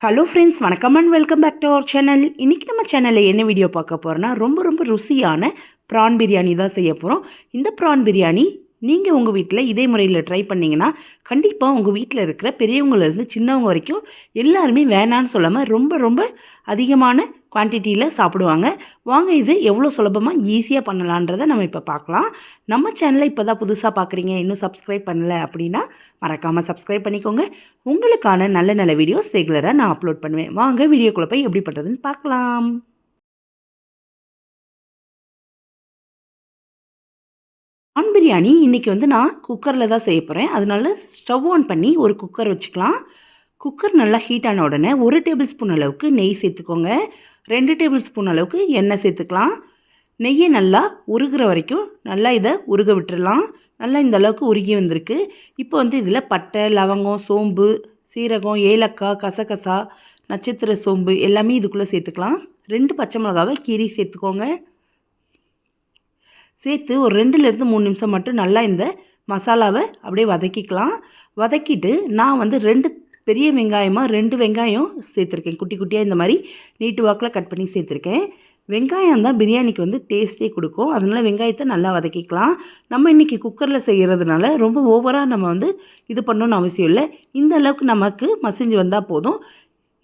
Hello friends, வணக்கம் and welcome back to our channel. இன்றைக்கி நம்ம சேனலில் என்ன வீடியோ பார்க்க போகிறோன்னா ரொம்ப ருசியான ப்ரான் பிரியாணி தான் செய்ய போகிறோம். இந்த ப்ரான் பிரியாணி நீங்கள் உங்கள் வீட்டில் இதே முறையில் ட்ரை பண்ணிங்கன்னா கண்டிப்பாக உங்கள் வீட்டில் இருக்கிற பெரியவங்கலேருந்து சின்னவங்க வரைக்கும் எல்லாருமே வேணான்னு சொல்லாமல் ரொம்ப அதிகமான குவான்டிட்டியில் சாப்பிடுவாங்க. வாங்க இது எவ்வளோ சுலபமாக ஈஸியாக பண்ணலான்றதை நம்ம இப்போ பார்க்கலாம். நம்ம சேனலை இப்போ தான் புதுசாக பார்க்குறீங்க, இன்னும் சப்ஸ்கிரைப் பண்ணலை அப்படின்னா மறக்காமல் சப்ஸ்கிரைப் பண்ணிக்கோங்க. உங்களுக்கான நல்ல வீடியோஸ் ரெகுலராக நான் அப்லோட் பண்ணுவேன். வாங்க வீடியோக்குள்ளே போய் எப்படி பண்ணுறதுன்னு பார்க்கலாம். ப்ரான் பிரியாணி இன்றைக்கி நான் குக்கரில் தான் செய்ய போகிறேன். அதனால ஸ்டவ் ஆன் பண்ணி ஒரு குக்கர் வச்சுக்கலாம். குக்கர் நல்லா ஹீட் ஆன உடனே 1 டேபிள் ஸ்பூன் அளவுக்கு நெய் சேர்த்துக்கோங்க. 2 டேபிள் ஸ்பூன் அளவுக்கு எண்ணெய் சேர்த்துக்கலாம். நெய்யை நல்லா உருகிற வரைக்கும் நல்லா இதை உருக விட்டுடலாம். நல்லா இந்த அளவுக்கு உருகி வந்திருக்கு. இப்போ இதில் பட்டை, லவங்கம், சோம்பு, சீரகம், ஏலக்காய், கசகசா, நட்சத்திர சோம்பு எல்லாமே இதுக்குள்ளே சேர்த்துக்கலாம். 2 பச்சை மிளகாவை கீரி சேர்த்துக்கோங்க. சேர்த்து ஒரு 2லேருந்து 3 நிமிஷம் மட்டும் நல்லா இந்த மசாலாவை அப்படியே வதக்கிக்கலாம். வதக்கிட்டு நான் 2 பெரிய வெங்காயமாக 2 வெங்காயம் சேர்த்துருக்கேன். குட்டி குட்டியாக இந்த மாதிரி நீட்டு வாக்கில் கட் பண்ணி சேர்த்துருக்கேன். வெங்காயம் தான் பிரியாணிக்கு டேஸ்ட்டே கொடுக்கும். அதனால் வெங்காயத்தை நல்லா வதக்கிக்கலாம். நம்ம இன்றைக்கி குக்கரில் செய்கிறதுனால ரொம்ப ஓவராக நம்ம இது பண்ணணும்னு அவசியம் இல்லை. இந்த அளவுக்கு நமக்கு மசிஞ்சு வந்தால் போதும்.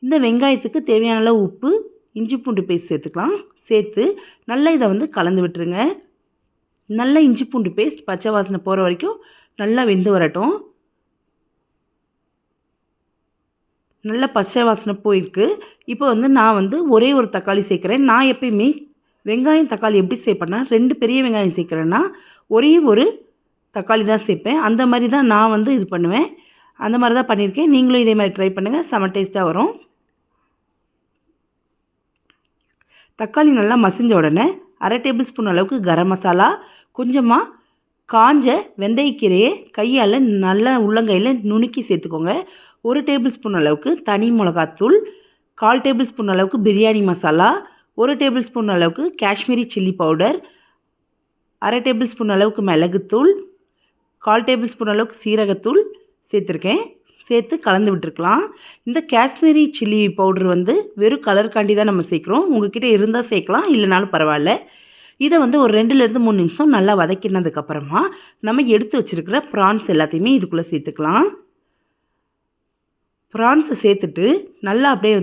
இந்த வெங்காயத்துக்கு தேவையான அளவு உப்பு, இஞ்சி பூண்டு பேஸ்ட் சேர்த்துக்கலாம். சேர்த்து நல்லா இதை கலந்து விட்டுருங்க. நல்லா இஞ்சி பூண்டு பேஸ்ட் பச்சை வாசனை போகிற வரைக்கும் நல்லா வெந்து வரட்டும். நல்லா பச்சை வாசனை போயிருக்கு. இப்போ நான் ஒரே ஒரு தக்காளி சேர்க்குறேன். நான் எப்பயுமே வெங்காயம் தக்காளி எப்படி சேர்ப்பேன்னா 2 பெரிய வெங்காயம் சேர்க்குறேன்னா ஒரே ஒரு தக்காளி தான் சேர்ப்பேன். அந்த மாதிரி தான் நான் இது பண்ணுவேன். அந்த மாதிரி தான் பண்ணியிருக்கேன். நீங்களும் இதே மாதிரி ட்ரை பண்ணுங்கள், செம டேஸ்ட்டாக வரும். தக்காளி நல்லா மசிஞ்ச உடனே 1/2 டேபிள் ஸ்பூன் அளவுக்கு கரம் மசாலா, கொஞ்சமாக காஞ்ச வெந்தயக்கீரையை கையால் நல்லா உள்ளங்கையில் நுணுக்கி சேர்த்துக்கோங்க. 1 டேபிள் ஸ்பூன் அளவுக்கு தனி மிளகாத்தூள், 1/4 டேபிள் ஸ்பூன் அளவுக்கு பிரியாணி மசாலா, 1 டேபிள் ஸ்பூன் அளவுக்கு Kashmiri chilli powder, 1/2 table spoon அளவுக்கு மிளகுத்தூள், 1/4 டேபிள் ஸ்பூன் அளவுக்கு சீரகத்தூள் சேர்த்துருக்கேன். சேர்த்து கலந்து விட்டுருக்கலாம். இந்த காஷ்மீரி சில்லி பவுட்ரு வெறும் கலருக்காண்டி தான் நம்ம சேர்க்குறோம். உங்கள்கிட்ட இருந்தால் சேர்க்கலாம், இல்லைனாலும் பரவாயில்ல. இதை ஒரு 2லேருந்து 3 நிமிஷம் நல்லா வதக்கினதுக்கப்புறமா நம்ம எடுத்து வச்சுருக்கிற ப்ரான்ஸ் எல்லாத்தையுமே இதுக்குள்ளே சேர்த்துக்கலாம். ப்ரான்ஸை சேர்த்துட்டு நல்லா அப்படியே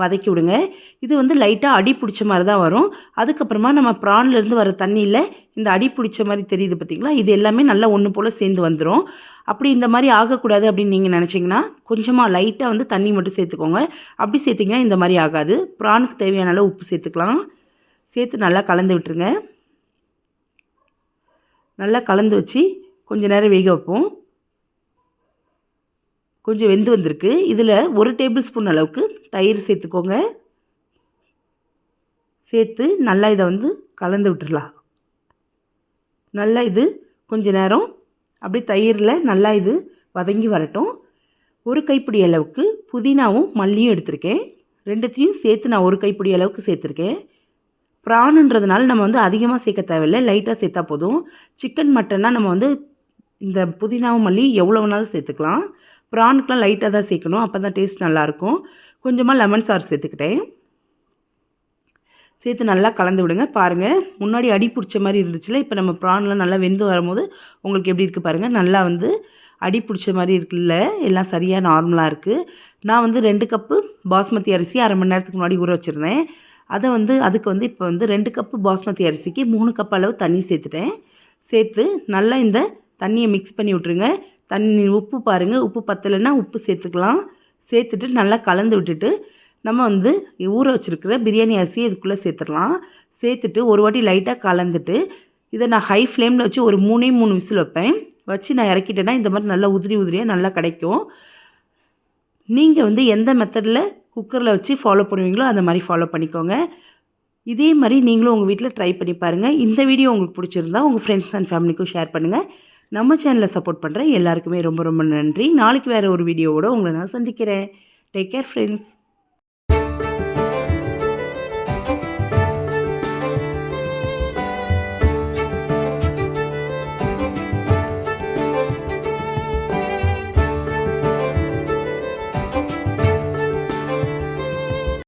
வதக்கி விடுங்க. இது லைட்டாக அடி பிடிச்ச மாதிரி தான் வரும். அதுக்கப்புறமா நம்ம ப்ரான்லேருந்து வர தண்ணியில் இந்த அடி பிடிச்ச மாதிரி தெரியுது பார்த்திங்களா, இது எல்லாமே நல்லா ஒன்று போல் சேர்ந்து வந்துடும். அப்படி இந்த மாதிரி ஆகக்கூடாது அப்படின்னு நீங்கள் நினச்சிங்கன்னா கொஞ்சமாக லைட்டாக தண்ணி மட்டும் சேர்த்துக்கோங்க. அப்படி சேர்த்திங்கன்னா இந்த மாதிரி ஆகாது. ப்ரானுக்கு தேவையான அளவு உப்பு சேர்த்துக்கலாம். சேர்த்து நல்லா கலந்து விட்டுருங்க. நல்லா கலந்து வச்சு கொஞ்சம் நேரம் வேக வைப்போம். கொஞ்சம் வெந்து வந்திருக்கு. இதில் 1 டேபிள் ஸ்பூன் அளவுக்கு தயிர் சேர்த்துக்கோங்க. சேர்த்து நல்லா இதை கலந்து விட்டுடலாம். நல்லா இது கொஞ்சம் நேரம் அப்படி தயிரில் நல்லா இது வதங்கி வரட்டும். 1 கைப்பிடி அளவுக்கு புதினாவும் மல்லியும் எடுத்திருக்கேன். 2த்தையும் சேர்த்து நான் 1 கைப்பிடி அளவுக்கு சேர்த்துருக்கேன். ப்ரானுன்றதுனால நம்ம அதிகமாக சேர்க்க தேவையில்லை, லைட்டாக சேர்த்தா போதும். சிக்கன் மட்டன்னா நம்ம இந்த புதினாவும் மல்லி எவ்வளோ வேணாலும் சேர்த்துக்கலாம். ப்ரானுக்கெலாம் லைட்டாக தான் சேர்க்கணும், அப்போ தான் டேஸ்ட் நல்லாயிருக்கும். கொஞ்சமாக லெமன் சாறு சேர்த்துக்கிட்டேன். சேர்த்து நல்லா கலந்து விடுங்க. பாருங்கள், முன்னாடி அடி பிடிச்ச மாதிரி இருந்துச்சுல, இப்போ நம்ம ப்ரான்லாம் நல்லா வெந்து வரும்போது உங்களுக்கு எப்படி இருக்குது பாருங்கள். நல்லா அடி பிடிச்ச மாதிரி இருக்குல்ல, எல்லாம் சரியாக நார்மலாக இருக்குது. நான் 2 கப்பு பாஸ்மதி அரிசி 1/2 மணி நேரத்துக்கு முன்னாடி ஊற வச்சுருந்தேன். அதை அதுக்கு இப்போ 2 கப்பு பாஸ்மதி அரிசிக்கு 3 கப் அளவு தண்ணி சேர்த்துட்டேன். சேர்த்து நல்லா இந்த தண்ணியை மிக்ஸ் பண்ணி விட்ருங்க. தண்ணி உப்பு பாருங்கள், உப்பு பத்தலைன்னா உப்பு சேர்த்துக்கலாம். சேர்த்துட்டு நல்லா கலந்து விட்டுட்டு நம்ம ஊற வச்சுருக்கிற பிரியாணி அரிசியை இதுக்குள்ளே சேர்த்துடலாம். சேர்த்துட்டு ஒரு வாட்டி லைட்டாக கலந்துட்டு இதை நான் ஹை ஃப்ளேமில் வச்சு ஒரு 3 விசில் வைப்பேன். வச்சு நான் இறக்கிட்டேன்னா இந்த மாதிரி நல்லா உதிரியாக நல்லா கிடைக்கும். நீங்கள் எந்த மெத்தடில் குக்கரில் வச்சு ஃபாலோ பண்ணுவீங்களோ அந்த மாதிரி ஃபாலோ பண்ணிக்கோங்க. இதே மாதிரி நீங்களும் உங்கள் வீட்டில் ட்ரை பண்ணி பாருங்கள். இந்த வீடியோ உங்களுக்கு பிடிச்சிருந்தா உங்கள் ஃப்ரெண்ட்ஸ் அண்ட் ஃபேமிலிக்கும் ஷேர் பண்ணுங்கள். நம்ம சேனலை சப்போர்ட் பண்ணுற எல்லாருக்குமே ரொம்ப நன்றி. நாளைக்கு வேறு ஒரு வீடியோவோடு உங்களை நான் சந்திக்கிறேன். Take care friends.